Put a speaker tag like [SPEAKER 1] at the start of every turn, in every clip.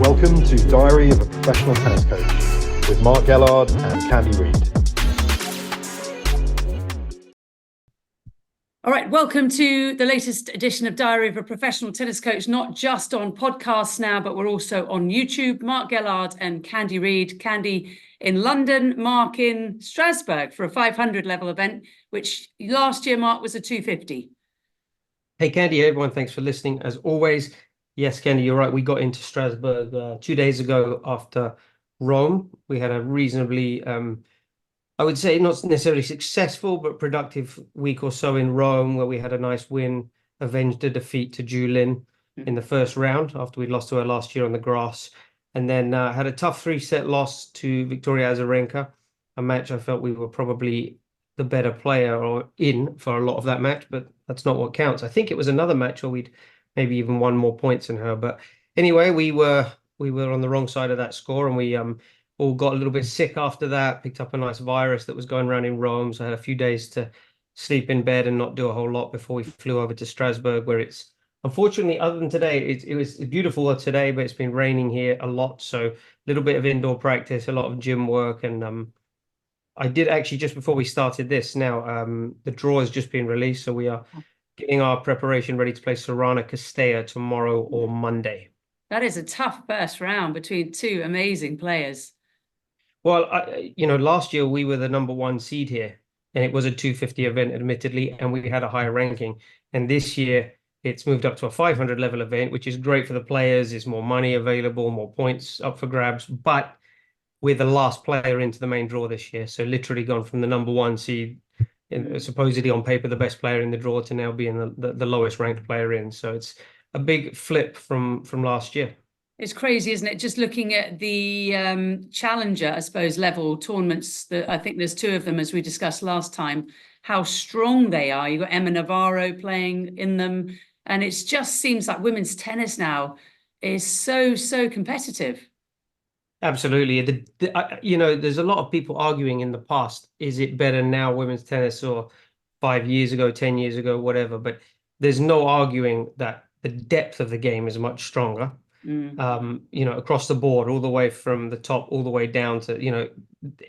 [SPEAKER 1] Welcome to Diary of a Professional Tennis Coach with Mark Gellard and Candy Reid.
[SPEAKER 2] All right, welcome to the latest edition of Diary of a Professional Tennis Coach, not just on podcasts now, but we're also on YouTube. Mark Gellard and Candy Reid. Candy in London, Mark in Strasbourg for a 500 level event, which last year, Mark, was a 250.
[SPEAKER 3] Hey, Candy, everyone, thanks for listening. As always, yes, Candy, you're right. We got into Strasbourg 2 days ago after Rome. We had a reasonably, I would say not necessarily successful, but productive week or so in Rome, where we had a nice win, avenged a defeat to Julin in the first round after we'd lost to her last year on the grass. And then had a tough 3-set loss to Victoria Azarenka, a match I felt we were probably the better player or in for a lot of that match, but that's not what counts. I think it was another match where we'd maybe even won more points than her. But anyway, we were on the wrong side of that score, and we all got a little bit sick after that, picked up a nice virus that was going around in Rome. So I had a few days to sleep in bed and not do a whole lot before we flew over to Strasbourg, where it's unfortunately, other than today, it was beautiful today, but it's been raining here a lot. So a little bit of indoor practice, a lot of gym work. And I did actually, just before we started this now, the draw has just been released. So we are getting our preparation ready to play Sorana Castella tomorrow or Monday.
[SPEAKER 2] That is a tough first round between two amazing players.
[SPEAKER 3] Well, last year we were the number 1 seed here, and it was a 250 event, admittedly, and we had a higher ranking. And this year it's moved up to a 500 level event, which is great for the players. There's more money available, more points up for grabs, but we're the last player into the main draw this year. So literally gone from the number 1 seed, supposedly on paper the best player in the draw, to now being the lowest ranked player in. So it's a big flip from last year.
[SPEAKER 2] It's crazy, isn't it? Just looking at the challenger, I suppose, level tournaments, that I think there's 2 of them, as we discussed last time, how strong they are. You've got Emma Navarro playing in them. And it just seems like women's tennis now is so competitive.
[SPEAKER 3] Absolutely. There's a lot of people arguing in the past, is it better now, women's tennis, or 5 years ago, 10 years ago, whatever. But there's no arguing that the depth of the game is much stronger. Across the board, all the way from the top, all the way down to,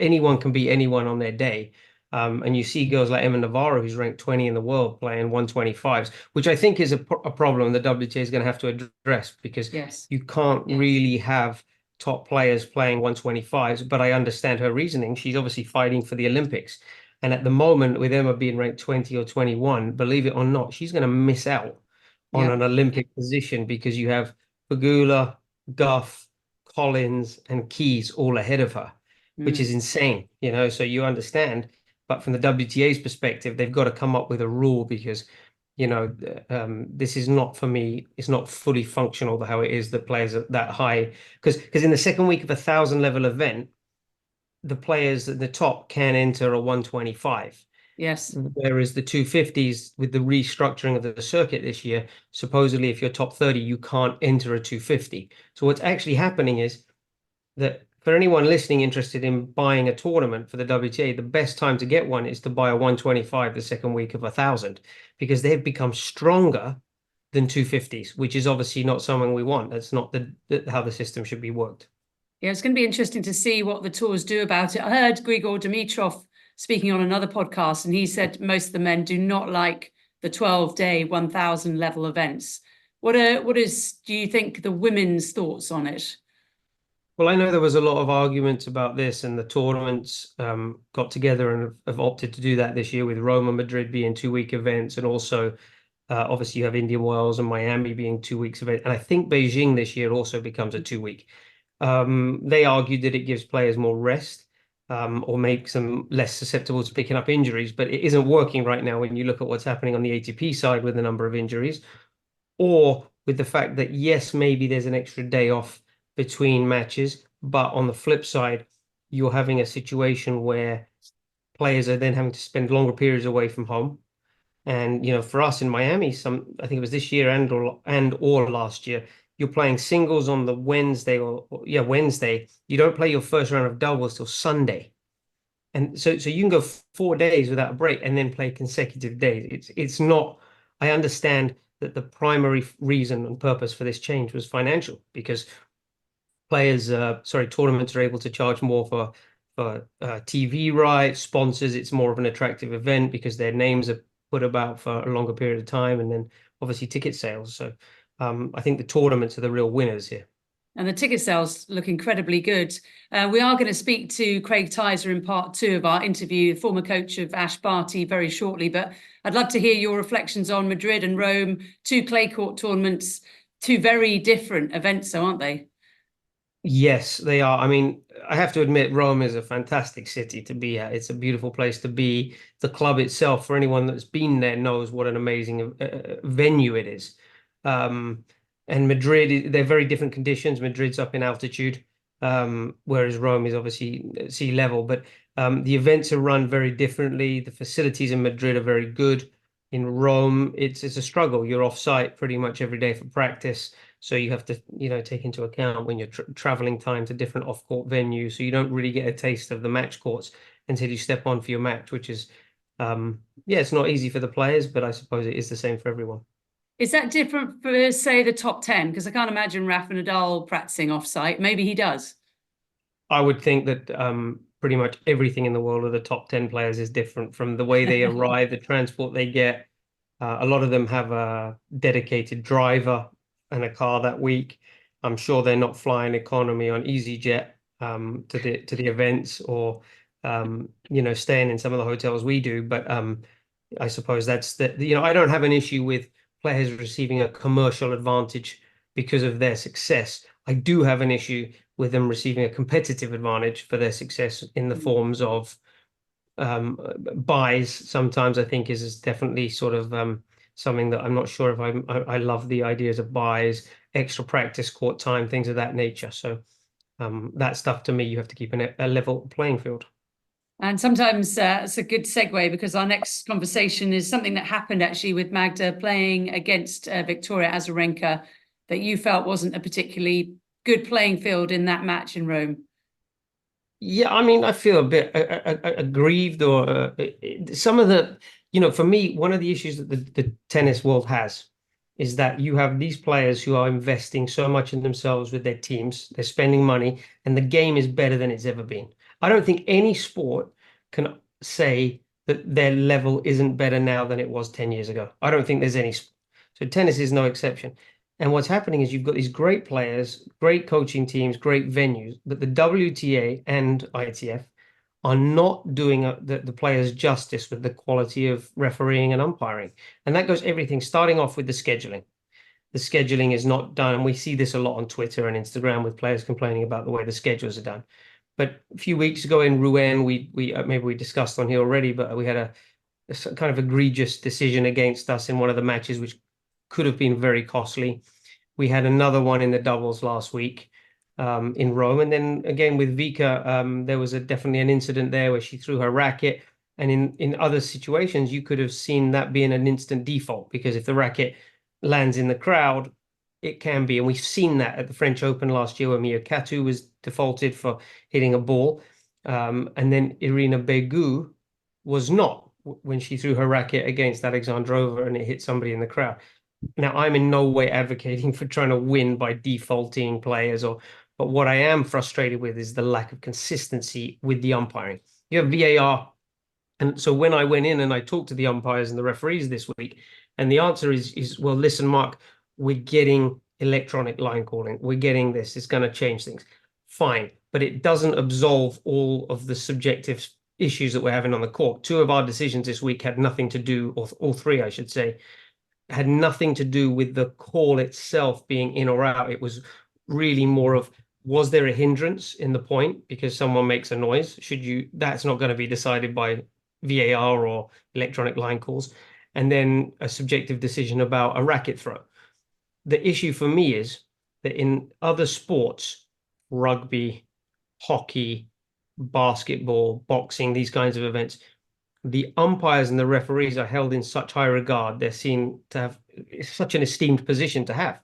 [SPEAKER 3] anyone can beat anyone on their day. And you see girls like Emma Navarro, who's ranked 20 in the world, playing 125s, which I think is a problem the WTA is going to have to address, because you can't really have top players playing 125s. But I understand her reasoning. She's obviously fighting for the Olympics. And at the moment, with Emma being ranked 20 or 21, believe it or not, she's going to miss out on an Olympic position, because you have Pegula, Guff, Collins, and Keys all ahead of her, which is insane, so you understand. But from the WTA's perspective, they've got to come up with a rule, because, this is not, for me, it's not fully functional how it is that players are that high. Because in the second week of a 1,000 level event, the players at the top can enter a 125.
[SPEAKER 2] Yes.
[SPEAKER 3] Whereas the 250s, with the restructuring of the circuit this year, supposedly if you're top 30, you can't enter a 250. So what's actually happening is that for anyone listening interested in buying a tournament for the WTA, the best time to get one is to buy a 125 the second week of 1,000, because they've become stronger than 250s, which is obviously not something we want. That's not how the system should be worked.
[SPEAKER 2] Yeah, it's going to be interesting to see what the tours do about it. I heard Grigor Dimitrov speaking on another podcast, and he said most of the men do not like the 12-day 1,000 level events. Do you think, the women's thoughts on it?
[SPEAKER 3] Well, I know there was a lot of arguments about this, and the tournaments got together and have opted to do that this year, with Rome and Madrid being 2-week events, and also obviously you have Indian Wells and Miami being 2 weeks event. And I think Beijing this year also becomes a 2-week. They argued that it gives players more rest, or makes them less susceptible to picking up injuries, but it isn't working right now when you look at what's happening on the ATP side with the number of injuries, or with the fact that, yes, maybe there's an extra day off between matches, but on the flip side, you're having a situation where players are then having to spend longer periods away from home. And, for us in Miami, I think it was this year or last year, you're playing singles on the Wednesday Wednesday. You don't play your first round of doubles till Sunday. And so you can go 4 days without a break and then play consecutive days. It's not, I understand that the primary reason and purpose for this change was financial, because tournaments are able to charge more for TV rights, sponsors. It's more of an attractive event because their names are put about for a longer period of time, and then obviously ticket sales. So I think the tournaments are the real winners here.
[SPEAKER 2] And the ticket sales look incredibly good. We are going to speak to Craig Tyzzer in part 2 of our interview, former coach of Ash Barty, very shortly. But I'd love to hear your reflections on Madrid and Rome, 2 clay court tournaments, 2 very different events, so aren't they?
[SPEAKER 3] Yes, they are. I mean, I have to admit, Rome is a fantastic city to be at. It's a beautiful place to be. The club itself, for anyone that's been there, knows what an amazing venue it is. And Madrid, they're very different conditions. Madrid's up in altitude, whereas Rome is obviously sea level. But the events are run very differently. The facilities in Madrid are very good. In Rome, it's a struggle. You're off site pretty much every day for practice. So you have to, take into account when you're traveling time to different off-court venues. So you don't really get a taste of the match courts until you step on for your match, which is, it's not easy for the players, but I suppose it is the same for everyone.
[SPEAKER 2] Is that different for, say, the top 10? Because I can't imagine Rafa Nadal practicing off-site. Maybe he does.
[SPEAKER 3] I would think that pretty much everything in the world of the top 10 players is different, from the way they arrive, the transport they get. A lot of them have a dedicated driver and a car that week. I'm sure they're not flying economy on EasyJet to the events, or staying in some of the hotels we do. But I suppose that's I don't have an issue with players receiving a commercial advantage because of their success. I do have an issue with them receiving a competitive advantage for their success in the forms of buys. Sometimes I think is definitely sort of something that I'm not sure if I love the ideas of buys, extra practice court time, things of that nature. So that stuff, to me, you have to keep a level playing field.
[SPEAKER 2] And sometimes it's a good segue, because our next conversation is something that happened actually with Magda playing against Victoria Azarenka, that you felt wasn't a particularly good playing field in that match in Rome.
[SPEAKER 3] Yeah, I mean, I feel a bit aggrieved, or some of the, for me, one of the issues that the tennis world has is that you have these players who are investing so much in themselves with their teams, they're spending money, and the game is better than it's ever been. I don't think any sport can say that their level isn't better now than it was 10 years ago. I don't think there's any. So tennis is no exception. And what's happening is you've got these great players, great coaching teams, great venues, but the WTA and ITF are not doing the players justice with the quality of refereeing and umpiring. And that goes everything, starting off with the scheduling. The scheduling is not done. And we see this a lot on Twitter and Instagram with players complaining about the way the schedules are done. But a few weeks ago in Rouen, we maybe we discussed on here already, but we had a kind of egregious decision against us in one of the matches, which could have been very costly. We had another one in the doubles last week in Rome. And then again with Vika, there was definitely an incident there where she threw her racket. And in other situations, you could have seen that being an instant default, because if the racket lands in the crowd, it can be. And we've seen that at the French Open last year, where Mia Katu was defaulted for hitting a ball. And then Irina Begu was not, when she threw her racket against Alexandrova and it hit somebody in the crowd. Now, I'm in no way advocating for trying to win by defaulting players, but what I am frustrated with is the lack of consistency with the umpiring. You have VAR. And so when I went in and I talked to the umpires and the referees this week, and the answer is, well, listen, Mark, we're getting electronic line calling. We're getting this. It's going to change things. Fine. But it doesn't absolve all of the subjective issues that we're having on the court. 2 of our decisions this week had nothing to do, or all 3, I should say, had nothing to do with the call itself being in or out. It was really more of, was there a hindrance in the point because someone makes a noise? That's not going to be decided by VAR or electronic line calls. And then a subjective decision about a racket throw. The issue for me is that in other sports, rugby, hockey, basketball, boxing, these kinds of events, the umpires and the referees are held in such high regard. They're seen to have such an esteemed position to have.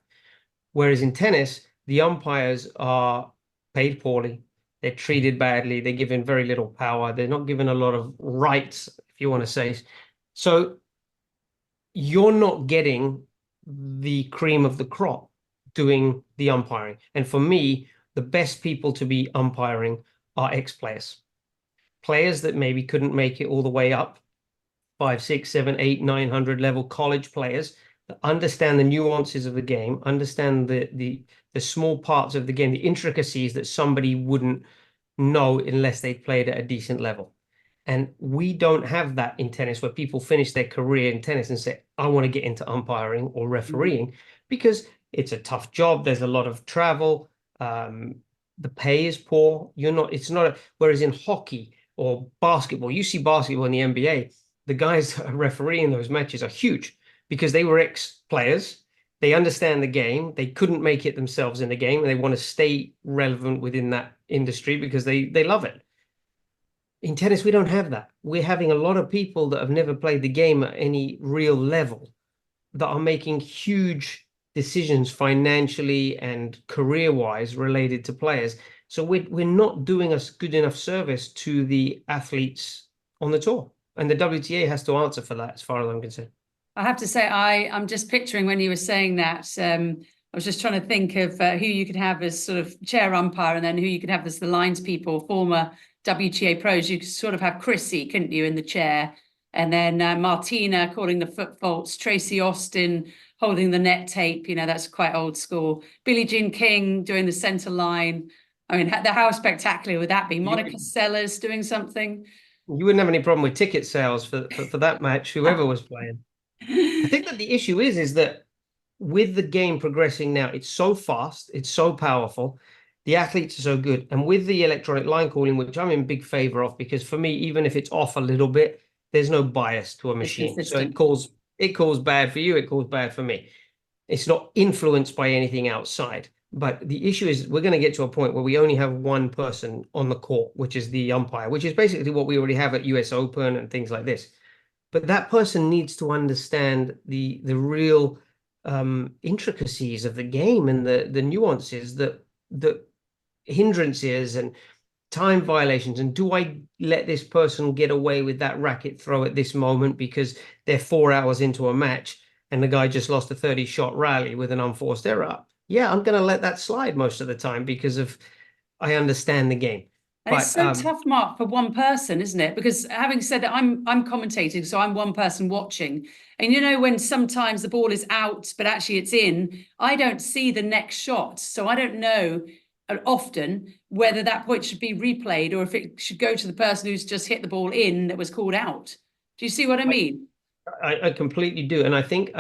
[SPEAKER 3] Whereas in tennis, the umpires are paid poorly. They're treated badly. They're given very little power. They're not given a lot of rights, if you want to say. So you're not getting the cream of the crop doing the umpiring. And for me, the best people to be umpiring are ex-players. Players that maybe couldn't make it all the way up, 5, 6, 7, 8, 900 level college players that understand the nuances of the game, understand the small parts of the game, the intricacies that somebody wouldn't know unless they played at a decent level. And we don't have that in tennis, where people finish their career in tennis and say, I want to get into umpiring or refereeing, because it's a tough job. There's a lot of travel. The pay is poor. Whereas in hockey or basketball, you see basketball in the NBA, the guys that are refereeing those matches are huge because they were ex-players. They understand the game. They couldn't make it themselves in the game, and they want to stay relevant within that industry because they love it. In tennis, we don't have that. We're having a lot of people that have never played the game at any real level that are making huge decisions financially and career-wise related to players. So we're not doing a good enough service to the athletes on the tour. And the WTA has to answer for that, as far as I'm concerned.
[SPEAKER 2] I have to say, I'm just picturing when you were saying that, I was just trying to think of who you could have as sort of chair umpire, and then who you could have as the lines people, former WTA pros. You could sort of have Chrissy, couldn't you, in the chair, and then Martina calling the foot faults, Tracy Austin holding the net tape. You know, that's quite old school. Billie Jean King doing the center line. I mean, how spectacular would that be? Monica Seles doing something.
[SPEAKER 3] You wouldn't have any problem with ticket sales for that match, whoever was playing. I think that the issue is that with the game progressing now, it's so fast, it's so powerful, the athletes are so good. And with the electronic line calling, which I'm in big favor of, because for me, even if it's off a little bit, there's no bias to a machine. So it calls bad for you, it calls bad for me. It's not influenced by anything outside. But the issue is we're going to get to a point where we only have one person on the court, which is the umpire, which is basically what we already have at US Open and things like this. But that person needs to understand the real intricacies of the game and the nuances, the hindrances and time violations. And do I let this person get away with that racket throw at this moment because they're 4 hours into a match and the guy just lost a 30-shot rally with an unforced error? Yeah, I'm going to let that slide most of the time because I understand the game.
[SPEAKER 2] And it's so tough, Mark, for one person, isn't it? Because having said that, I'm commentating, so I'm one person watching. And you know, when sometimes the ball is out, but actually it's in, I don't see the next shot. So I don't know often whether that point should be replayed or if it should go to the person who's just hit the ball in that was called out. Do you see what I mean?
[SPEAKER 3] I completely do. And I think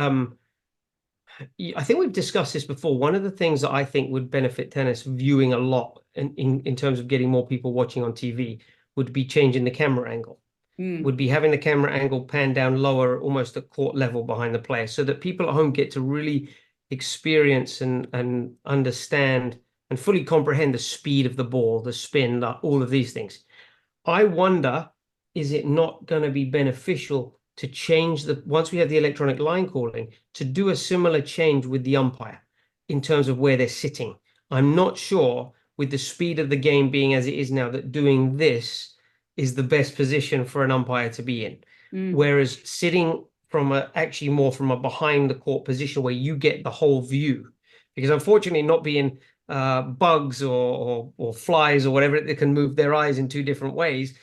[SPEAKER 3] we've discussed this before. One of the things that I think would benefit tennis viewing a lot in terms of getting more people watching on TV would be changing the camera angle. Would be having the camera angle pan down lower, almost at court level behind the player, so that people at home get to really experience and understand and fully comprehend the speed of the ball, the spin, all of these things. I wonder, is it not going to be beneficial to change once we have the electronic line calling, to do a similar change with the umpire in terms of where they're sitting? I'm not sure, with the speed of the game being as it is now, that doing this is the best position for an umpire to be in. Whereas sitting actually more from a behind the court position where you get the whole view, because unfortunately not being bugs or flies or whatever that can move their eyes in two different ways.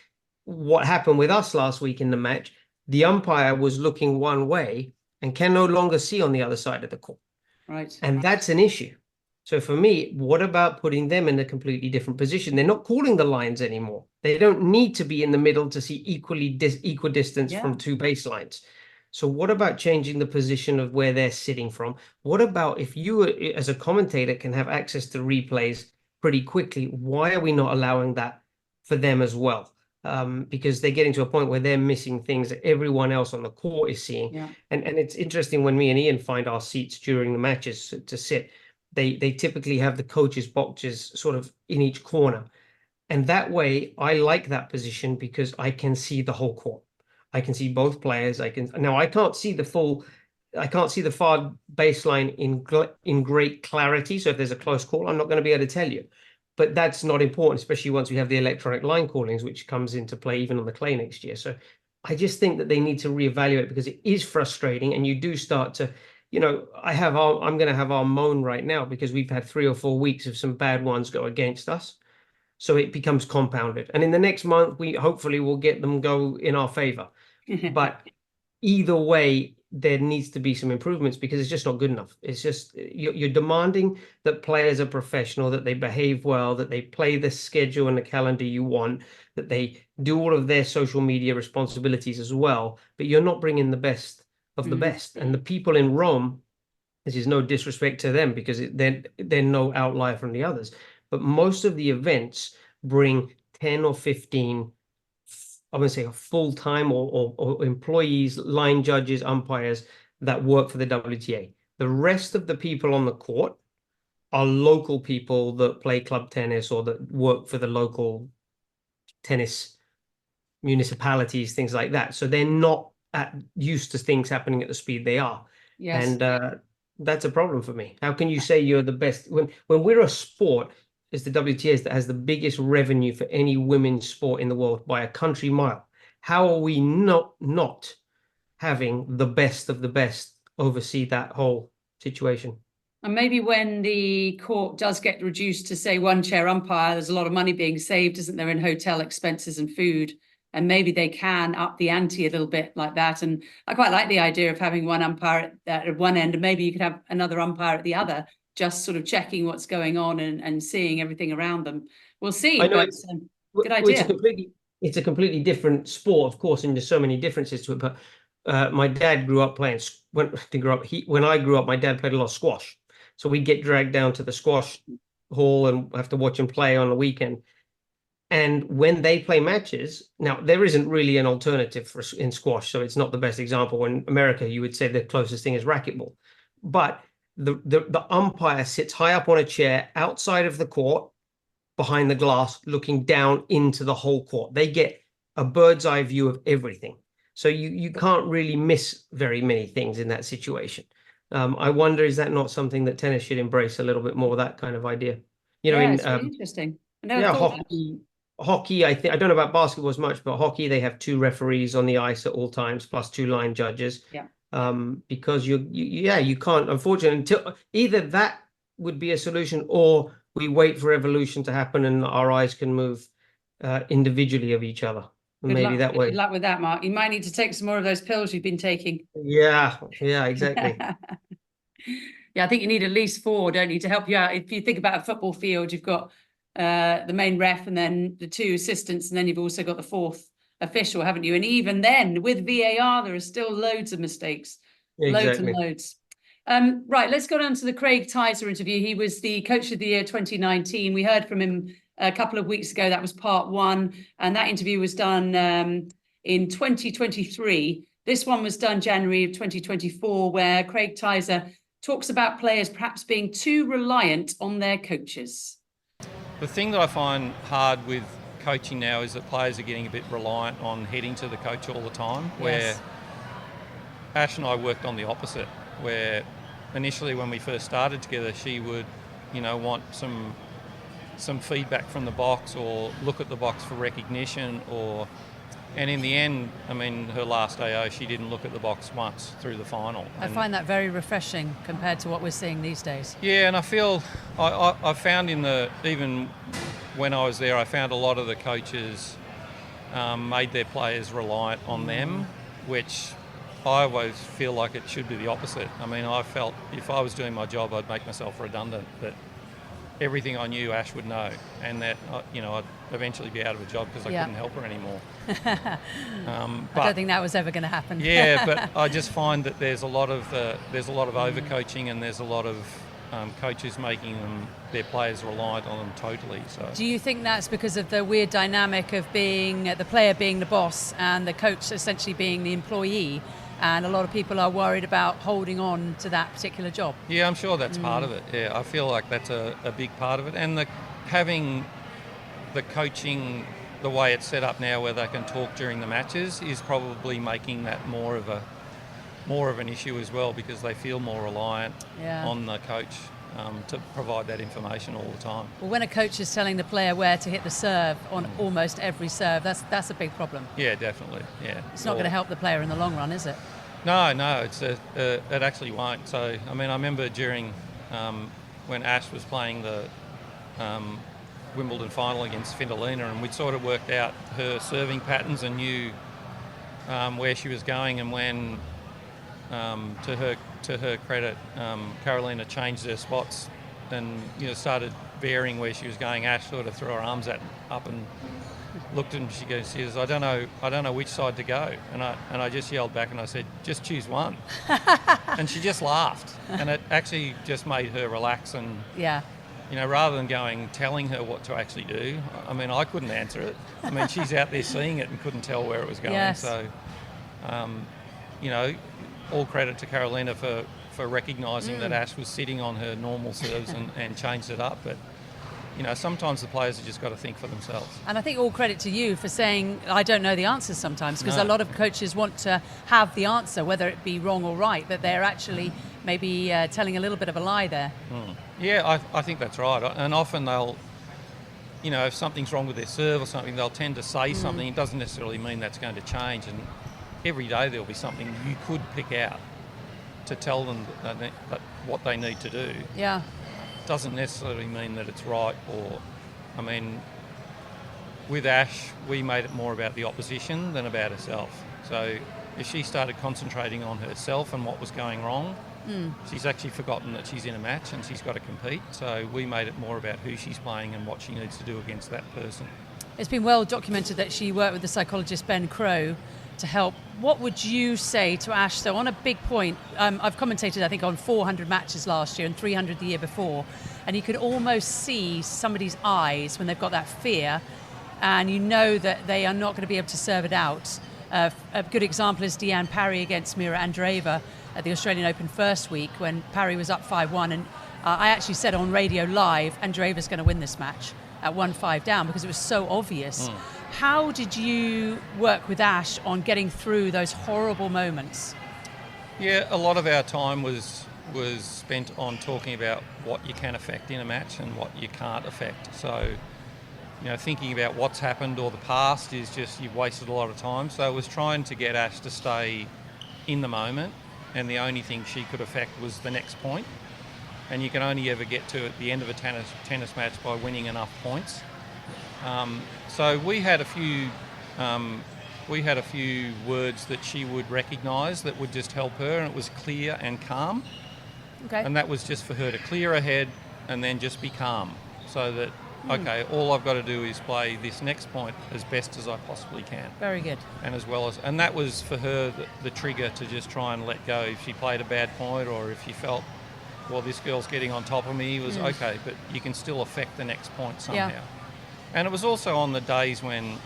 [SPEAKER 3] What happened with us last week in the match, the umpire was looking one way and can no longer see on the other side of the court.
[SPEAKER 2] Right.
[SPEAKER 3] And that's an issue. So for me, what about putting them in a completely different position? They're not calling the lines anymore. They don't need to be in the middle to see equidistance from two baselines. So what about changing the position of where they're sitting from? What about if you, as a commentator, can have access to replays pretty quickly? Why are we not allowing that for them as well? Because they're getting to a point where they're missing things that everyone else on the court is seeing.
[SPEAKER 2] Yeah.
[SPEAKER 3] And it's interesting when me and Ian find our seats during the matches to sit, they typically have the coaches' boxes sort of in each corner. And that way, I like that position because I can see the whole court. I can see both players. I can't see the far baseline in great clarity. So if there's a close call, I'm not going to be able to tell you. But that's not important, especially once we have the electronic line callings, which comes into play even on the clay next year. So I just think that they need to reevaluate, because it is frustrating, and you do start to you know, I'm going to have our moan right now because we've had 3 or 4 weeks of some bad ones go against us. So it becomes compounded. And in the next month, we hopefully will get them go in our favor. But either way, there needs to be some improvements because it's just not good enough. It's just you're demanding that players are professional, that they behave well, that they play the schedule and the calendar you want, that they do all of their social media responsibilities as well. But you're not bringing the best of the best. And the people in Rome, this is no disrespect to them because they're no outlier from the others. But most of the events bring 10 or 15, I would say, full-time or employees, line judges, umpires that work for the WTA. The rest of the people on the court are local people that play club tennis or that work for the local tennis municipalities, things like that. So they're not used to things happening at the speed they are.
[SPEAKER 2] Yes.
[SPEAKER 3] And that's a problem for me. How can you say you're the best when we're a sport? Is the WTA that has the biggest revenue for any women's sport in the world by a country mile. How are we not having the best of the best oversee that whole situation?
[SPEAKER 2] And maybe when the court does get reduced to, say, one chair umpire, there's a lot of money being saved, isn't there, in hotel expenses and food? And maybe they can up the ante a little bit like that. And I quite like the idea of having one umpire at one end, and maybe you could have another umpire at the other, just sort of checking what's going on and seeing everything around them. We'll see.
[SPEAKER 3] I know
[SPEAKER 2] But good idea.
[SPEAKER 3] It's a completely different sport, of course, and there's so many differences to it. But my dad grew up playing. When I grew up, my dad played a lot of squash. So we'd get dragged down to the squash hall and have to watch him play on the weekend. And when they play matches, now there isn't really an alternative in squash, so it's not the best example. In America, you would say the closest thing is racquetball. But the umpire sits high up on a chair outside of the court, behind the glass, looking down into the whole court. They get a bird's eye view of everything. So you can't really miss very many things in that situation. I wonder, is that not something that tennis should embrace a little bit more, that kind of idea? You know,
[SPEAKER 2] it's really interesting.
[SPEAKER 3] Hockey, I don't know about basketball as much, but hockey, they have 2 referees on the ice at all times, plus 2 line judges.
[SPEAKER 2] Yeah.
[SPEAKER 3] Because you can't, unfortunately, until either that would be a solution or we wait for evolution to happen and our eyes can move individually of each other. That way.
[SPEAKER 2] Good luck with that, Mark. You might need to take some more of those pills you've been taking.
[SPEAKER 3] Yeah, exactly.
[SPEAKER 2] Yeah, I think you need at least 4, don't you, to help you out. If you think about a football field, you've got the main ref and then the 2 assistants, and then you've also got the 4th official, haven't you? And even then, with VAR, there are still loads of mistakes.
[SPEAKER 3] Exactly.
[SPEAKER 2] Loads and loads. Right, let's go down to the Craig Tyzzer interview. He was the Coach of the Year 2019. We heard from him a couple of weeks ago. That was part 1, and that interview was done in 2023. This one was done January of 2024, where Craig Tyzzer talks about players perhaps being too reliant on their coaches.
[SPEAKER 4] The thing that I find hard with coaching now is that players are getting a bit reliant on heading to the coach all the time, where Ash and I worked on the opposite, where initially when we first started together, she would, want some feedback from the box or look at the box for recognition, and in the end, her last AO, she didn't look at the box once through the final.
[SPEAKER 5] I find that very refreshing compared to what we're seeing these days.
[SPEAKER 4] Yeah, and I feel, I found even when I was there, I found a lot of the coaches made their players reliant on them, which I always feel like it should be the opposite. I felt if I was doing my job, I'd make myself redundant, but everything I knew Ash would know, and that I'd eventually be out of a job because I couldn't help her anymore.
[SPEAKER 5] I don't think that was ever going to happen.
[SPEAKER 4] Yeah, but I just find that there's a lot of overcoaching, and there's a lot of coaches making their players reliant on them totally. So,
[SPEAKER 5] do you think that's because of the weird dynamic of being the player being the boss and the coach essentially being the employee? And a lot of people are worried about holding on to that particular job.
[SPEAKER 4] Yeah, I'm sure that's part of it. Yeah, I feel like that's a big part of it. And having the coaching the way it's set up now, where they can talk during the matches, is probably making that more of an issue as well, because they feel more reliant on the coach to provide that information all the time.
[SPEAKER 5] Well, when a coach is telling the player where to hit the serve on almost every serve, that's a big problem.
[SPEAKER 4] Yeah, definitely. Yeah,
[SPEAKER 5] it's not going to help the player in the long run, is it?
[SPEAKER 4] No, it actually won't. So, I mean, I remember during when Ash was playing the Wimbledon final against Findalina, and we'd sort of worked out her serving patterns and knew where she was going, and when, to her credit, Carolina changed her spots and started varying where she was going, Ash sort of threw her arms up and looked at him. She goes, I don't know which side to go, and I just yelled back and I said, just choose one. And she just laughed, and it actually just made her relax. And rather than telling her what to actually do, I mean, I couldn't answer it. I mean, she's out there seeing it and couldn't tell where it was going.
[SPEAKER 5] Yes.
[SPEAKER 4] So all credit to Carolina for recognising that Ash was sitting on her normal serves and changed it up. But sometimes the players have just got to think for themselves.
[SPEAKER 5] And I think all credit to you for saying, I don't know the answers sometimes, because a lot of coaches want to have the answer, whether it be wrong or right, that they're actually maybe telling a little bit of a lie there.
[SPEAKER 4] Yeah, I think that's right. And often they'll, if something's wrong with their serve or something, they'll tend to say something. It doesn't necessarily mean that's going to change. And every day there'll be something you could pick out to tell them that what they need to do.
[SPEAKER 5] Yeah.
[SPEAKER 4] Doesn't necessarily mean that it's right. Or, I mean, with Ash, we made it more about the opposition than about herself. So if she started concentrating on herself and what was going wrong, she's actually forgotten that she's in a match and she's got to compete. So we made it more about who she's playing and what she needs to do against that person.
[SPEAKER 5] It's been well documented that she worked with the psychologist Ben Crowe to help. What would you say to Ash? So on a big point, I've commentated, I think, on 400 matches last year and 300 the year before, and you could almost see somebody's eyes when they've got that fear, and you know that they are not going to be able to serve it out. A good example is Deanne Parry against Mira Andreeva at the Australian Open first week when Parry was up 5-1, and I actually said on radio live, Andreeva's going to win this match at 1-5 down, because it was so obvious. How did you work with Ash on getting through those horrible moments?
[SPEAKER 4] Yeah, a lot of our time was spent on talking about what you can affect in a match and what you can't affect. So, thinking about what's happened or the past is just, you've wasted a lot of time. So I was trying to get Ash to stay in the moment, and the only thing she could affect was the next point. And you can only ever get to at the end of a tennis match by winning enough points. So we had a few words that she would recognise that would just help her, and it was clear and calm.
[SPEAKER 5] Okay.
[SPEAKER 4] And that was just for her to clear her head and then just be calm, so that okay, all I've got to do is play this next point as best as I possibly can.
[SPEAKER 5] Very good.
[SPEAKER 4] And that was for her the trigger to just try and let go. If she played a bad point, or if she felt, well, this girl's getting on top of me, was okay, but you can still affect the next point somehow.
[SPEAKER 5] Yeah.
[SPEAKER 4] And it was also on the days when,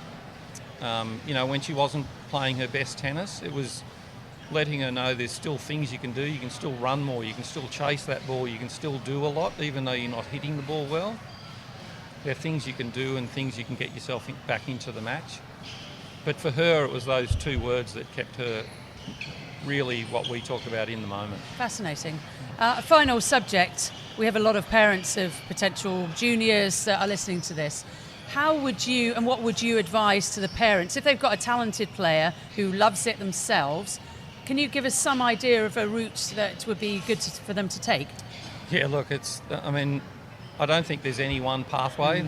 [SPEAKER 4] when she wasn't playing her best tennis, it was letting her know there's still things you can do. You can still run more. You can still chase that ball. You can still do a lot, even though you're not hitting the ball well. There are things you can do and things you can get yourself back into the match. But for her, it was those two words that kept her really what we talk about in the moment.
[SPEAKER 5] Fascinating. A final subject. We have a lot of parents of potential juniors that are listening to this. How would you, and what would you advise to the parents if they've got a talented player who loves it themselves? Can you give us some idea of a route that would be good for them to take?
[SPEAKER 4] Yeah, look, I don't think there's any one pathway. I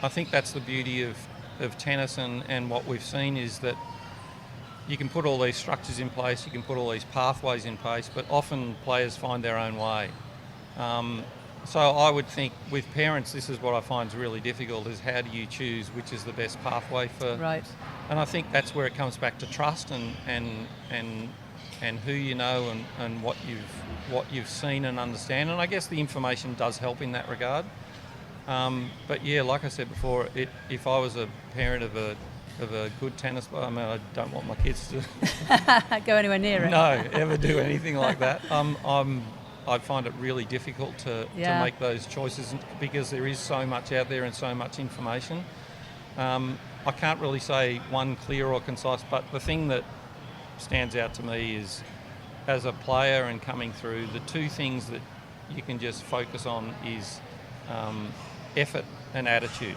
[SPEAKER 4] think that's the beauty of tennis and what we've seen is that you can put all these structures in place, you can put all these pathways in place, but often players find their own way. So I would think with parents, this is what I find is really difficult, is how do you choose which is the best pathway for...
[SPEAKER 5] Right.
[SPEAKER 4] And I think that's where it comes back to trust and who you know and what you've seen and understand. And I guess the information does help in that regard. But yeah, like I said before, if I was a parent of a good tennis player, I don't want my kids to
[SPEAKER 5] go anywhere near it.
[SPEAKER 4] No, ever do anything like that. I'd find it really difficult to make those choices because there is so much out there and so much information. I can't really say one clear or concise, but the thing that stands out to me is, as a player and coming through, the two things that you can just focus on is effort and attitude.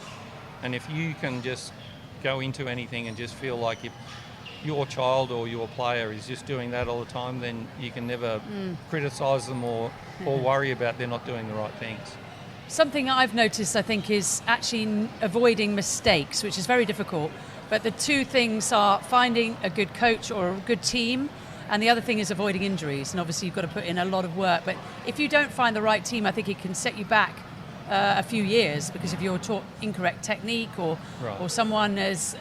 [SPEAKER 4] And if you can just go into anything and just feel like your child or your player is just doing that all the time, then you can never criticise them or worry about they're not doing the right things.
[SPEAKER 5] Something I've noticed, I think, is actually avoiding mistakes, which is very difficult. But the two things are finding a good coach or a good team, and the other thing is avoiding injuries. And obviously you've got to put in a lot of work. But if you don't find the right team, I think it can set you back a few years, because if you're taught incorrect technique or someone is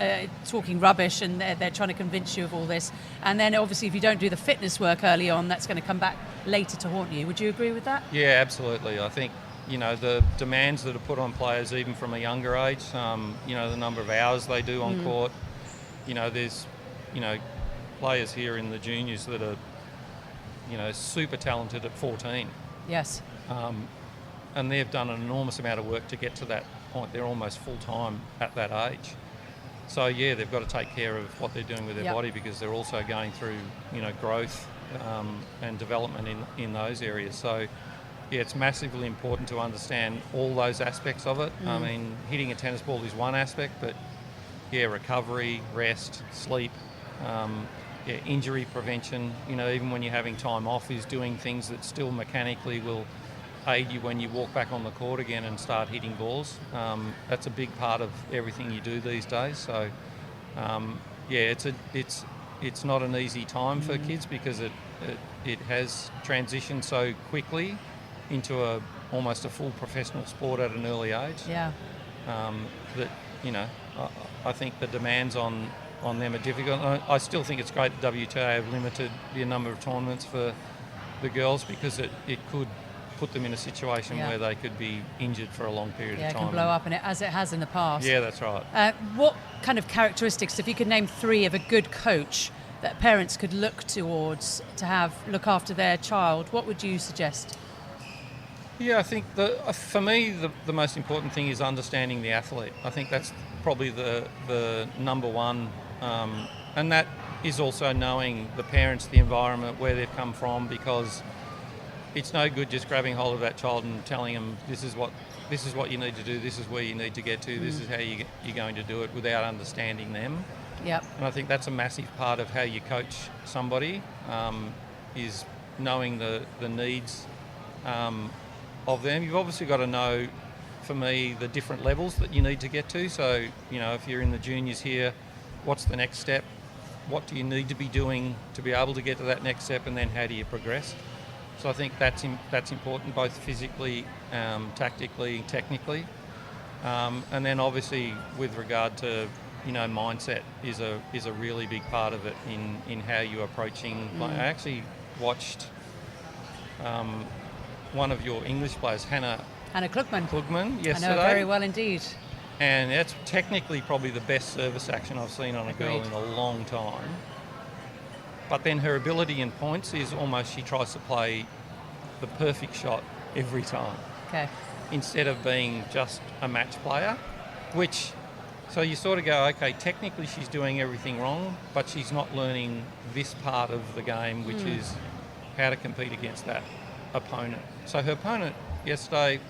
[SPEAKER 5] talking rubbish and they're trying to convince you of all this, and then obviously if you don't do the fitness work early on, that's going to come back later to haunt you. Would you agree with that?
[SPEAKER 4] Yeah, absolutely. I think, the demands that are put on players even from a younger age, the number of hours they do on court, there's, players here in the juniors that are, super talented at 14.
[SPEAKER 5] Yes.
[SPEAKER 4] And they've done an enormous amount of work to get to that point. They're almost full-time at that age. So, yeah, they've got to take care of what they're doing with their body, because they're also going through, growth and development in those areas. So, yeah, it's massively important to understand all those aspects of it. I mean, hitting a tennis ball is one aspect, but, yeah, recovery, rest, sleep, injury prevention, even when you're having time off, is doing things that still mechanically will aid you when you walk back on the court again and start hitting balls. That's a big part of everything you do these days. So, it's not an easy time for kids, because it has transitioned so quickly into almost a full professional sport at an early age.
[SPEAKER 5] Yeah.
[SPEAKER 4] That I think the demands on them are difficult. I still think it's great that WTA have limited the number of tournaments for the girls, because it could put them in a situation where they could be injured for a long period of time.
[SPEAKER 5] Yeah, it can blow up, as it has in the past.
[SPEAKER 4] Yeah, that's right.
[SPEAKER 5] What kind of characteristics, if you could name 3 of a good coach that parents could look towards to look after their child, what would you suggest?
[SPEAKER 4] Yeah, I think for me the most important thing is understanding the athlete. I think that's probably the number one, and that is also knowing the parents, the environment, where they've come from, because it's no good just grabbing hold of that child and telling them this is what you need to do, this is where you need to get to, this is how you're going to do it, without understanding them.
[SPEAKER 5] Yep.
[SPEAKER 4] And I think that's a massive part of how you coach somebody, is knowing the needs of them. You've obviously got to know, for me, the different levels that you need to get to. So, if you're in the juniors here, what's the next step? What do you need to be doing to be able to get to that next step, and then how do you progress? So I think that's important, both physically, tactically, technically, and then obviously with regard to mindset is a really big part of it in how you're approaching. I actually watched one of your English players, Hannah Klugman, yesterday.
[SPEAKER 5] I know her very well indeed.
[SPEAKER 4] And that's technically probably the best service action I've seen on a girl in a long time. But then her ability in points is almost, she tries to play the perfect shot every time.
[SPEAKER 5] Okay.
[SPEAKER 4] Instead of being just a match player, so you sort of go, okay, technically she's doing everything wrong, but she's not learning this part of the game, which is how to compete against that opponent. So her opponent yesterday,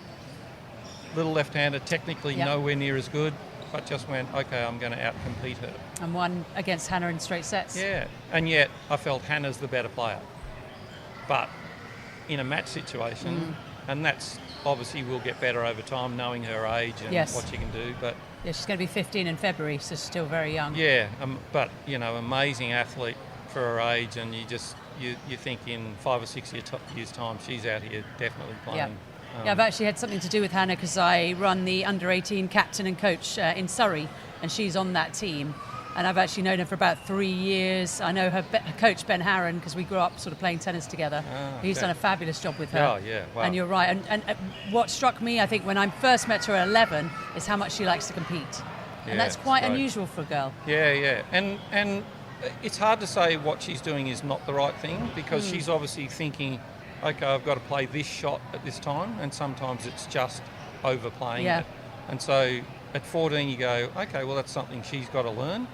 [SPEAKER 4] little left-hander, technically nowhere near as good, but just went, okay, I'm going to out-compete her.
[SPEAKER 5] And won against Hannah in straight sets.
[SPEAKER 4] Yeah, and yet I felt Hannah's the better player. But in a match situation, and that's obviously will get better over time, knowing her age and what she can do. But
[SPEAKER 5] yeah, she's going to be 15 in February, so still very young.
[SPEAKER 4] Yeah, but amazing athlete for her age, and you think in 5 or 6 years' time, she's out here definitely playing.
[SPEAKER 5] Yeah, I've actually had something to do with Hannah, because I run the under-18 captain and coach in Surrey, and she's on that team. And I've actually known her for about 3 years. I know her coach, Ben Harron, because we grew up sort of playing tennis together. He's done a fabulous job with her.
[SPEAKER 4] Oh, yeah, wow.
[SPEAKER 5] And you're right. And what struck me, I think, when I first met her at 11, is how much she likes to compete. And that's quite unusual for a girl.
[SPEAKER 4] Yeah. And it's hard to say what she's doing is not the right thing, because she's obviously thinking, okay, I've got to play this shot at this time, and sometimes it's just overplaying it. And so at 14 you go, okay, well, that's something she's got to learn.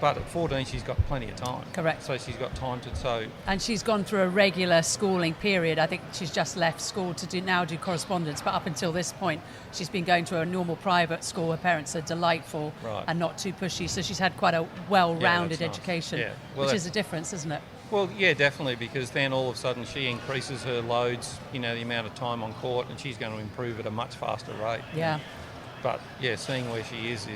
[SPEAKER 4] But at 14, she's got plenty of time.
[SPEAKER 5] Correct.
[SPEAKER 4] So she's got time to.
[SPEAKER 5] And she's gone through a regular schooling period. I think she's just left school to do correspondence. But up until this point, she's been going to a normal private school. Her parents are delightful and not too pushy. So she's had quite a well-rounded education, which is a difference, isn't it?
[SPEAKER 4] Well, yeah, definitely, because then all of a sudden she increases her loads, the amount of time on court, and she's going to improve at a much faster rate.
[SPEAKER 5] Yeah.
[SPEAKER 4] But, yeah, seeing where she is,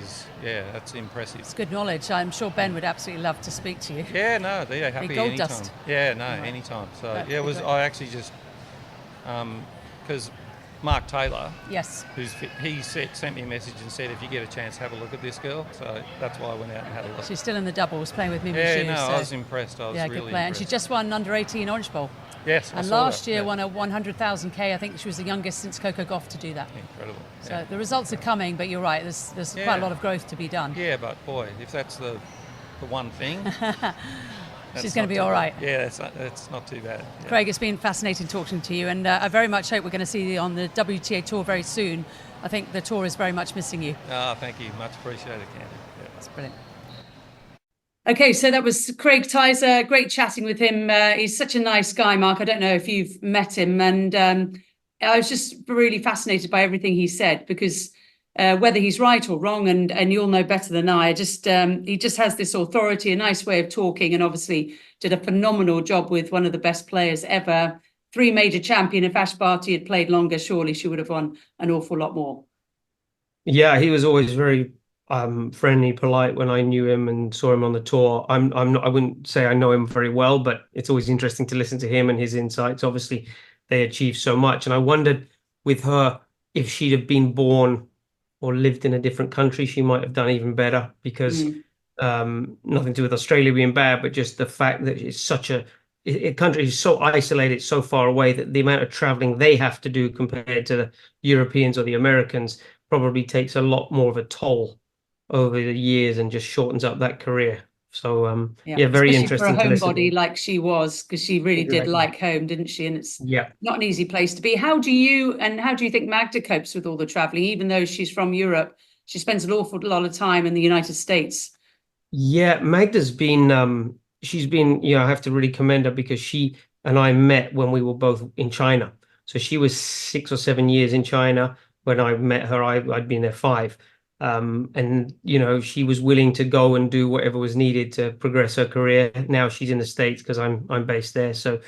[SPEAKER 4] that's impressive.
[SPEAKER 5] It's good knowledge. I'm sure Ben would absolutely love to speak to you.
[SPEAKER 4] Yeah, no, they're happy
[SPEAKER 5] gold
[SPEAKER 4] anytime.
[SPEAKER 5] dust.
[SPEAKER 4] Yeah, no, anytime. So, I actually just, because Mark Taylor, he sent me a message and said, if you get a chance, have a look at this girl. So that's why I went out and had a look.
[SPEAKER 5] She's still in the doubles, playing with Mimi
[SPEAKER 4] Yeah,
[SPEAKER 5] Xu,
[SPEAKER 4] no,
[SPEAKER 5] so.
[SPEAKER 4] I was impressed. I was really
[SPEAKER 5] good player.
[SPEAKER 4] impressed.
[SPEAKER 5] And she just won under-18 Orange Bowl.
[SPEAKER 4] Yes,
[SPEAKER 5] and last year won a 100,000 I think she was the youngest since Coco Gauff to do that.
[SPEAKER 4] Incredible.
[SPEAKER 5] So the results are coming, but you're right, there's quite a lot of growth to be done.
[SPEAKER 4] Yeah, but boy, if that's the one thing,
[SPEAKER 5] she's going to be all right.
[SPEAKER 4] Yeah, that's not too bad. Yeah.
[SPEAKER 5] Craig, it's been fascinating talking to you, and I very much hope we're going to see you on the WTA Tour very soon. I think the tour is very much missing you.
[SPEAKER 4] Thank you. Much appreciated, Candy. Yeah.
[SPEAKER 5] That's brilliant.
[SPEAKER 2] Okay, so that was Craig Tyzzer. Great chatting with him. He's such a nice guy, Mark. I don't know if you've met him. And I was just really fascinated by everything he said, because whether he's right or wrong, and you'll know better than I, he just has this authority, a nice way of talking, and obviously did a phenomenal job with one of the best players ever. 3 major champion. If Ash Barty had played longer, surely she would have won an awful lot more.
[SPEAKER 3] Yeah, he was always very friendly, polite when I knew him and saw him on the tour. I wouldn't say I know him very well, but it's always interesting to listen to him and his insights. Obviously, they achieved so much. And I wondered with her, if she'd have been born or lived in a different country, she might have done even better, because nothing to do with Australia being bad, but just the fact that it's such a country is so isolated, so far away, that the amount of traveling they have to do compared to the Europeans or the Americans probably takes a lot more of a toll over the years and just shortens up that career. So very interesting
[SPEAKER 2] for a
[SPEAKER 3] to listen
[SPEAKER 2] homebody
[SPEAKER 3] to.
[SPEAKER 2] like she was, because she really did like home, didn't she? And it's not an easy place to be. How do you think Magda copes with all the traveling, even though she's from Europe? She spends an awful lot of time in the United States. Yeah,
[SPEAKER 3] Magda's been she's been, I have to really commend her, because she and I met when we were both in China. So she was 6 or 7 years in China when I met her. I'd been there 5. And she was willing to go and do whatever was needed to progress her career. Now she's in the States because I'm based there. So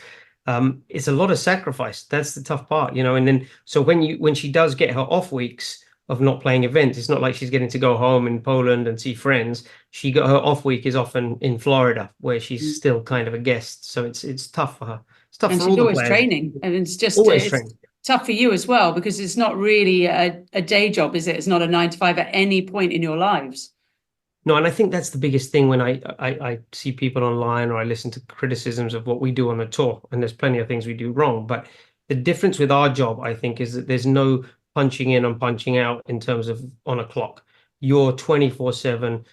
[SPEAKER 3] it's a lot of sacrifice. That's the tough part, and then so when she does get her off weeks of not playing events, it's not like she's getting to go home in Poland and see friends. She got her off week is often in Florida, where she's still kind of a guest. So it's tough for her. It's tough
[SPEAKER 2] and
[SPEAKER 3] for
[SPEAKER 2] she's
[SPEAKER 3] all
[SPEAKER 2] always
[SPEAKER 3] the players.
[SPEAKER 2] Training, and it's just
[SPEAKER 3] Always training.
[SPEAKER 2] Tough for you as well, because it's not really a day job, is it? It's not a 9 to 5 at any point in your lives.
[SPEAKER 3] No, and I think that's the biggest thing when I see people online, or I listen to criticisms of what we do on the tour, and there's plenty of things we do wrong. But the difference with our job, I think, is that there's no punching in and punching out in terms of on a clock. You're 24/7.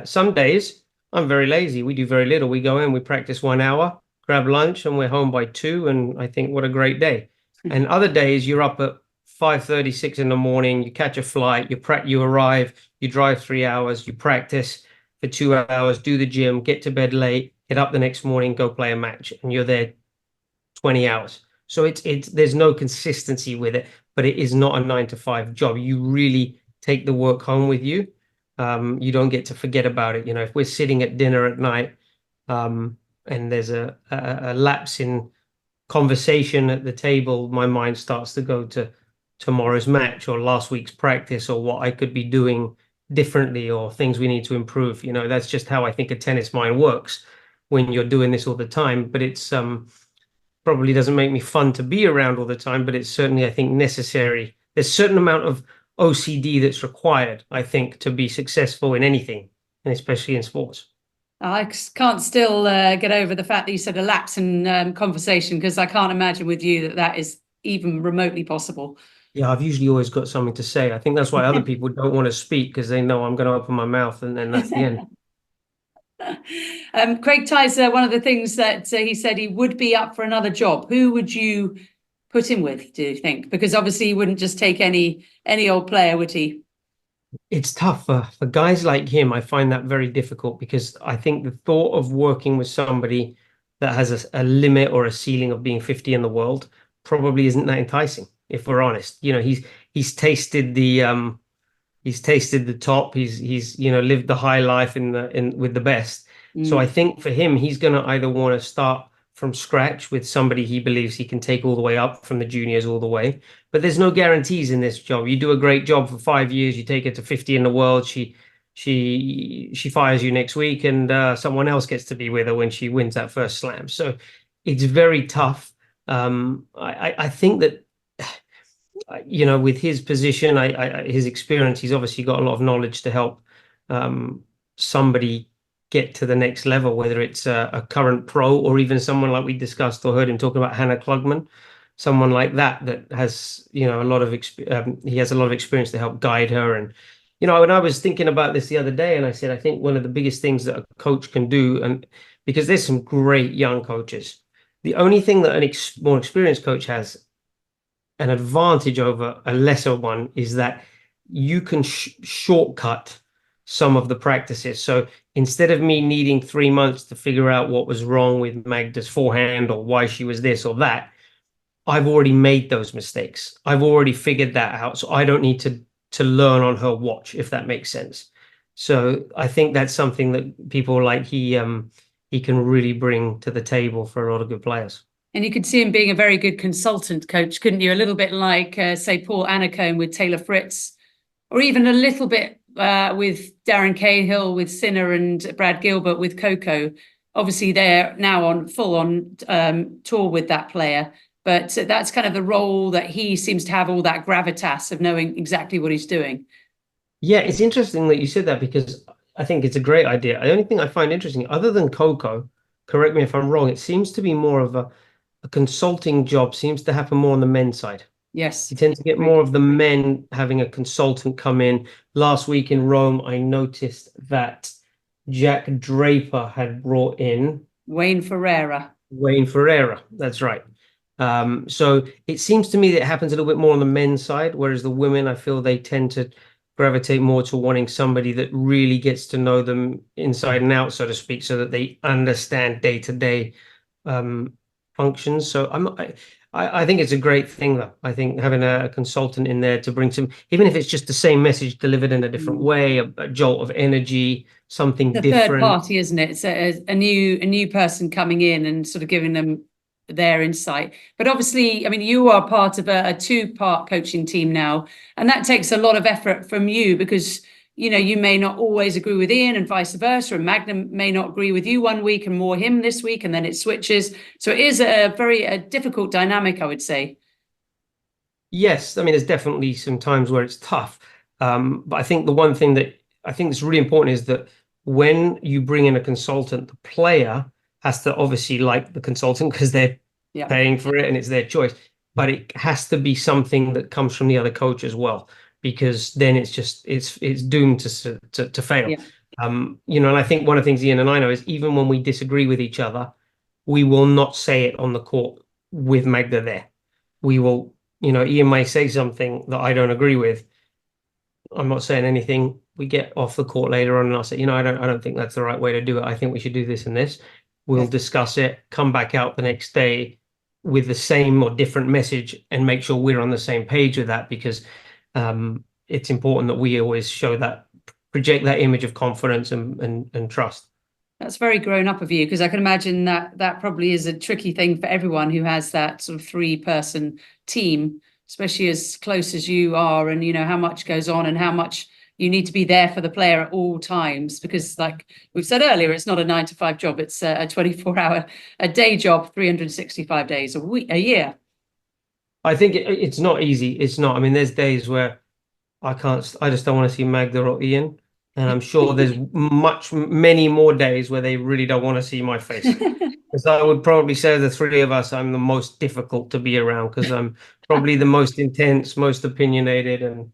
[SPEAKER 3] Some days I'm very lazy. We do very little. We go in, we practice 1 hour, grab lunch, and we're home by 2. And I think what a great day. And other days you're up at 5:30, 6 in the morning, you catch a flight, you arrive, you drive 3 hours, you practice for 2 hours, do the gym, get to bed late, get up the next morning, go play a match, and you're there 20 hours. So there's no consistency with it, but it is not a 9 to 5 job. You really take the work home with you. You don't get to forget about it. If we're sitting at dinner at night, and there's a lapse in conversation at the table, my mind starts to go to tomorrow's match or last week's practice, or what I could be doing differently, or things we need to improve. That's just how I think a tennis mind works when you're doing this all the time. But it's probably doesn't make me fun to be around all the time, but it's certainly, I think, necessary. There's a certain amount of OCD that's required, I think, to be successful in anything, and especially in sports.
[SPEAKER 2] I can't still get over the fact that you said a lapse in conversation, because I can't imagine with you that is even remotely possible.
[SPEAKER 3] Yeah, I've usually always got something to say. I think that's why other people don't want to speak, because they know I'm going to open my mouth, and then that's the end.
[SPEAKER 2] Craig Tyzzer, one of the things that he said he would be up for another job. Who would you put him with, do you think? Because obviously he wouldn't just take any old player, would he?
[SPEAKER 3] It's tough for guys like him. I find that very difficult because I think the thought of working with somebody that has a limit or a ceiling of being 50 in the world probably isn't that enticing, if we're honest. You know, he's tasted the top. He's lived the high life in with the best. So I think for him, he's going to either want to start from scratch with somebody he believes he can take all the way up from the juniors all the way. But there's no guarantees in this job. You do a great job for 5 years, you take her to 50 in the world. She fires you next week, and someone else gets to be with her when she wins that first slam. So it's very tough. I think that with his position, his experience, he's obviously got a lot of knowledge to help somebody get to the next level, whether it's a current pro or even someone like we discussed or heard him talking about Hannah Klugman, someone like that has a lot of he has a lot of experience to help guide her. And when I was thinking about this the other day, and I said I think one of the biggest things that a coach can do, and because there's some great young coaches, the only thing that a more experienced coach has an advantage over a lesser one is that you can shortcut some of the practices. So instead of me needing 3 months to figure out what was wrong with Magda's forehand or why she was this or that, I've already made those mistakes. I've already figured that out. So I don't need to learn on her watch, if that makes sense. So I think that's something that people like he can really bring to the table for a lot of good players.
[SPEAKER 2] And you could see him being a very good consultant coach, couldn't you? A little bit like, say, Paul Annacone with Taylor Fritz, or even a little bit with Darren Cahill, with Sinner, and Brad Gilbert with Coco. Obviously, they're now on full-on tour with that player. But that's kind of the role that he seems to have, all that gravitas of knowing exactly what he's doing.
[SPEAKER 3] Yeah, it's interesting that you said that because I think it's a great idea. The only thing I find interesting, other than Coco, correct me if I'm wrong, it seems to be more of a consulting job seems to happen more on the men's side.
[SPEAKER 2] Yes.
[SPEAKER 3] You tend to get more of the men having a consultant come in. Last week in Rome, I noticed that Jack Draper had brought in
[SPEAKER 2] Wayne Ferreira.
[SPEAKER 3] That's right. So it seems to me that it happens a little bit more on the men's side, whereas the women, I feel they tend to gravitate more to wanting somebody that really gets to know them inside and out, so to speak, so that they understand day-to-day functions. So I think it's a great thing, though. I think having a consultant in there to bring some, even if it's just the same message delivered in a different way, a jolt of energy, something different.
[SPEAKER 2] Third party, isn't it? It's a new person coming in and sort of giving them their insight. But obviously, I mean, you are part of a two-part coaching team now, and that takes a lot of effort from you because you may not always agree with Ian and vice versa, and Magnum may not agree with you one week and more him this week, and then it switches. So it is a very difficult dynamic, I would say.
[SPEAKER 3] Yes, I mean, there's definitely some times where it's tough. But I think the one thing that I think is really important is that when you bring in a consultant, the player has to obviously like the consultant because they're paying for it and it's their choice. But it has to be something that comes from the other coach as well, because then it's doomed to fail.
[SPEAKER 2] Yeah.
[SPEAKER 3] And I think one of the things Ian and I know is even when we disagree with each other, we will not say it on the court with Magda there. We will, Ian may say something that I don't agree with. I'm not saying anything. We get off the court later on and I'll say, I don't think that's the right way to do it. I think we should do this and this. We'll discuss it, come back out the next day with the same or different message and make sure we're on the same page with that, because it's important that we always project that image of confidence and trust.
[SPEAKER 2] That's very grown up of you, because I can imagine that probably is a tricky thing for everyone who has that sort of 3-person team, especially as close as you are, and how much goes on and how much you need to be there for the player at all times, because like we've said earlier, it's not a 9-to-5 job. It's a 24-hour a day job, 365 days a year. I
[SPEAKER 3] think it's not easy. It's not. I mean, there's days where I just don't want to see Magda or Ian. And I'm sure there's many more days where they really don't want to see my face. Because I would probably say the 3 of us, I'm the most difficult to be around because I'm probably the most intense, most opinionated. And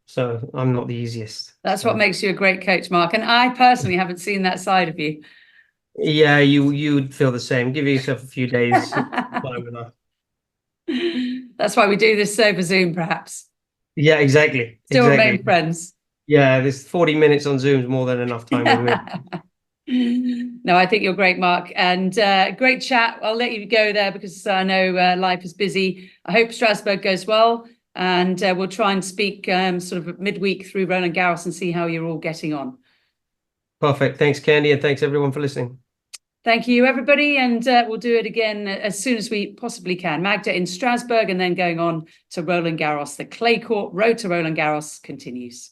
[SPEAKER 3] so I'm not the easiest.
[SPEAKER 2] That's what makes you a great coach, Mark. And I personally haven't seen that side of you.
[SPEAKER 3] Yeah, you'd feel the same. Give yourself a few days.
[SPEAKER 2] That's why we do this over Zoom, perhaps.
[SPEAKER 3] Yeah, exactly.
[SPEAKER 2] Still
[SPEAKER 3] exactly.
[SPEAKER 2] remain friends.
[SPEAKER 3] Yeah, this 40 minutes on Zoom is more than enough time with me.
[SPEAKER 2] No, I think you're great, Mark, and great chat. I'll let you go there because I know life is busy. I hope Strasbourg goes well, and we'll try and speak sort of midweek through Roland Garros and see how you're all getting on.
[SPEAKER 3] Perfect. Thanks, Candy, and thanks everyone for listening.
[SPEAKER 2] Thank you, everybody, and we'll do it again as soon as we possibly can. Magda in Strasbourg, and then going on to Roland Garros. The clay court road to Roland Garros continues.